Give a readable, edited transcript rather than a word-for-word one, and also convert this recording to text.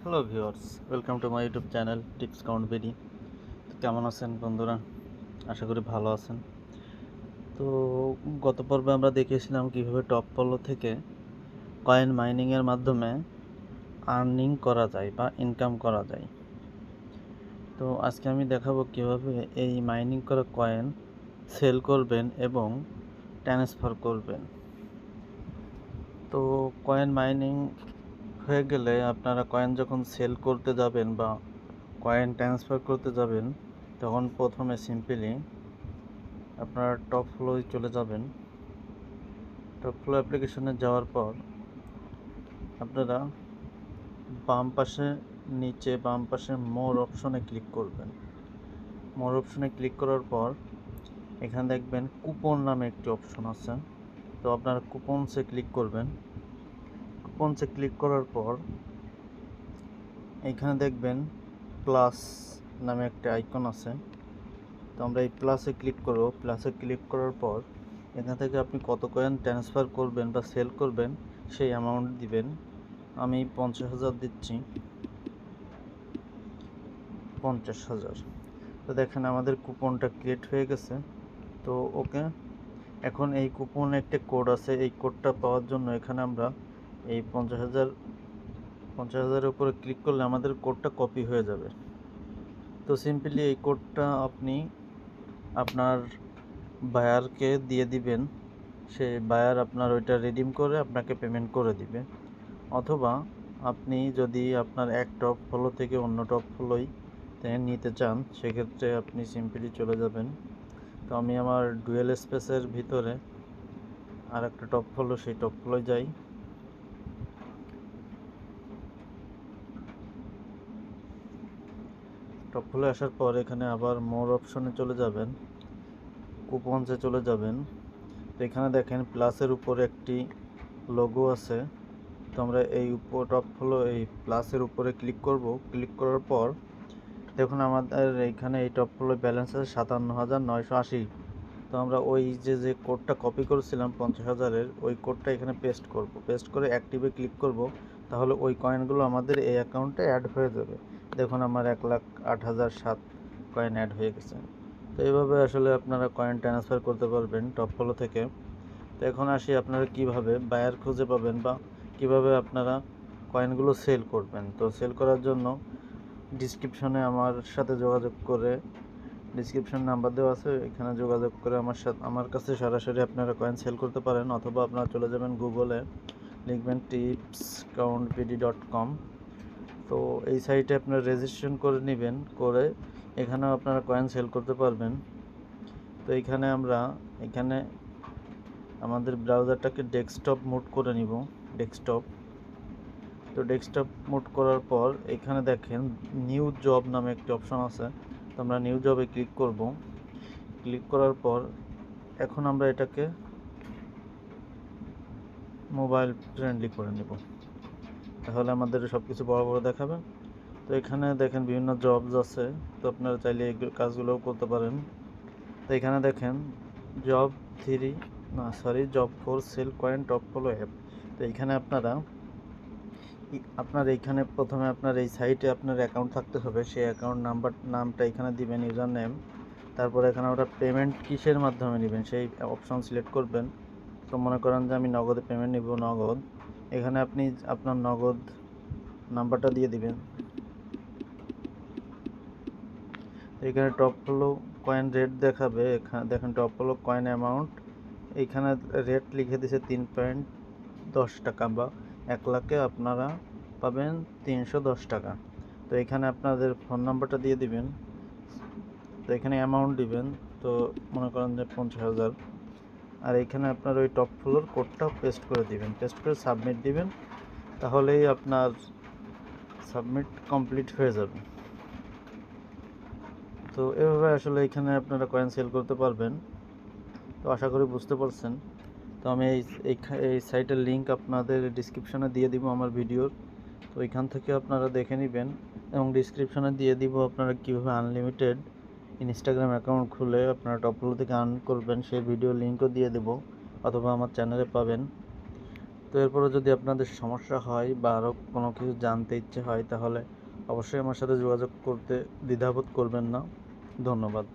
Hello viewers, welcome to my YouTube channel tips count BD. তো কেমন আছেন বন্ধুরা? আশা করি ভালো আছেন। তো গত পর্বে আমরা দেখিয়েছিলাম কীভাবে টপ ফলো থেকে কয়েন মাইনিংয়ের মাধ্যমে আর্নিং করা যায় বা ইনকাম করা যায়। তো আজকে আমি দেখাবো কীভাবে এই মাইনিং করা কয়েন সেল করবেন এবং ট্রান্সফার করবেন। তো কয়েন মাইনিং হয়ে গেলে আপনারা কয়েন যখন সেল করতে যাবেন বা কয়েন ট্রান্সফার করতে যাবেন, তখন প্রথমে সিম্পলি আপনারা টপ ফ্লোয় চলে যাবেন। টপ ফ্লো অ্যাপ্লিকেশনে যাওয়ার পর আপনারা বাম পাশে মোর অপশনে ক্লিক করবেন। মোর অপশনে ক্লিক করার পর এখানে দেখবেন কুপন নামে একটি অপশন আছে। তো আপনারা কুপনসে ক্লিক করবেন। কুপনসে ক্লিক করার পর এখানে দেখবেন প্লাস নামে একটা আইকন আছে। তো আমরা এই প্লাসে ক্লিক করব। প্লাসে ক্লিক করার পর এখান থেকে আপনি কত কয়েন ট্রান্সফার করবেন বা সেল করবেন সেই অ্যামাউন্ট দিবেন। আমি 50,000 দিচ্ছি, 50,000। তো দেখেন আমাদের কুপনটা ক্রিয়েট হয়ে গেছে। তো ওকে, এখন এই কুপনে একটা কোড আছে। এই কোডটা পাওয়ার জন্য এখানে আমরা এই 50,000-এর উপরে ক্লিক করলে আমাদের কোডটা কপি হয়ে যাবে। তো সিম্পলি এই কোডটা আপনি আপনার বায়ারকে দিয়ে দিবেন। সেই বায়ার আপনার ওইটা রিডিম করে আপনাকে পেমেন্ট করে দিবে। অথবা আপনি যদি আপনার এক টপ ফলো থেকে অন্য টপ ফলোই নিতে চান, সেক্ষেত্রে আপনি সিম্পলি চলে যাবেন। তো আমি আমার ডুয়েল স্পেসের ভিতরে আর একটা টপ ফলো, সেই টপ ফলোয় যাই। টপ ফলো আসার পর এখানে আবার মোর অপশনে চলে যাবেন, কুপনসে চলে যাবেন। তো এখানে দেখেন প্লাসের উপরে একটি লোগো আছে। তো আমরা এই টপ ফলো এই প্লাসের উপরে ক্লিক করব। ক্লিক করার পর দেখুন আমাদের এইখানে এই টপ ফলো ব্যালেন্স আছে 57,980। তো আমরা ওই যে কোডটা কপি করেছিলাম 50,000-এর, ওই কোডটা এখানে পেস্ট করব। পেস্ট করে অ্যাক্টিভে ক্লিক করব। তাহলে ওই কয়েনগুলো আমাদের এই অ্যাকাউন্টে অ্যাড হয়ে যাবে। দেখুন আমার 1,08,007 কয়েন অ্যাড হয়ে গেছে। তো এইভাবে আসলে আপনারা কয়েন ট্রান্সফার করতে পারবেন টপ ফলো থেকে। তো এখন আসি আপনারা কিভাবে বায়ার খুঁজে পাবেন বা কিভাবে আপনারা কয়েনগুলো সেল করবেন। তো সেল করার জন্য ডিসক্রিপশনে আমার সাথে যোগাযোগ করে, ডিসক্রিপশন নাম্বার দেওয়া আছে, এখানে যোগাযোগ করে আমার কাছে সরাসরি আপনারা কয়েন সেল করতে পারেন। অথবা আপনারা চলে যাবেন গুগলে, লিখবেন tipscountbd.com। তো এই সাইটে আপনারা রেজিস্ট্রেশন করে নেবেন, করে এখানেও আপনারা কয়েন সেল করতে পারবেন। তো এখানে আমাদের ব্রাউজারটাকে ডেস্কটপ মোড করে নিব। তো ডেস্কটপ মোড করার পর এখানে দেখেন নিউ জব নামে একটি অপশন আছে। তো আমরা নিউ জবে ক্লিক করব। ক্লিক করার পর এখন আমরা এটাকে মোবাইল ফ্রেন্ডলি করে নেব, তাহলে আমাদের সব কিছু বড় বড় দেখাবে। তো এখানে দেখেন বিভিন্ন জবস আছে। তো আপনারা চাইলে এই কাজগুলোও করতে পারেন। তো এখানে দেখেন job 4 sell coin top follow app. তো এইখানে আপনার এইখানে প্রথমে আপনার এই সাইটে আপনার অ্যাকাউন্ট থাকতে হবে। সেই অ্যাকাউন্ট নামটা এখানে দিবেন, ইউজার নেম। তারপর এখানে ওটা পেমেন্ট কিসের মাধ্যমে নেবেন সেই অপশন সিলেক্ট করবেন। তো মনে করেন যে আমি নগদে পেমেন্ট নিব, নগদ। এখানে আপনি আপনার নগদ নাম্বারটা দিয়ে দিবেন। এখানে টপ ফলো কয়েন রেট দেখাবে। এখানে দেখেন টপ ফলো কয়েন অ্যামাউন্ট, এইখানে রেট লিখে দিয়েছে 3.10 টাকা, বা 1 লাখে আপনারা পাবেন 310 টাকা। তো এখানে আপনাদের ফোন নাম্বারটা দিয়ে দিবেন। তো এখানে অ্যামাউন্ট দিবেন। তো মনে করেন যে 50,000। আর এখানে আপনার ওই টপ ফ্লোর কোডটা পেস্ট করে দিবেন, পেস্ট করে সাবমিট দিবেন। তাহলেই আপনার সাবমিট কমপ্লিট হয়ে যাবে। তো এভাবে আসলে এখানে আপনারা কয়েন সেল করতে পারবেন। তো আশা করি বুঝতে পারছেন। তো আমি এই সাইটের লিঙ্ক আপনাদের ডিসক্রিপশনে দিয়ে দিব আমার ভিডিওর। তো ওইখান থেকে আপনারা দেখে নেবেন, এবং ডিসক্রিপশনে দিয়ে দিব আপনারা কীভাবে আনলিমিটেড ইনস্টাগ্রাম অ্যাকাউন্ট খুলে আপনারা টপগুলো থেকে আর্ন করবেন, সেই ভিডিও লিঙ্কও দিয়ে দেব। অথবা আমার চ্যানেলে পাবেন। তো এরপরে যদি আপনাদের সমস্যা হয় বা আরও কোনো কিছু জানতে ইচ্ছে হয় তাহলে অবশ্যই আমার সাথে যোগাযোগ করতে দ্বিধাবোধ করবেন না। ধন্যবাদ।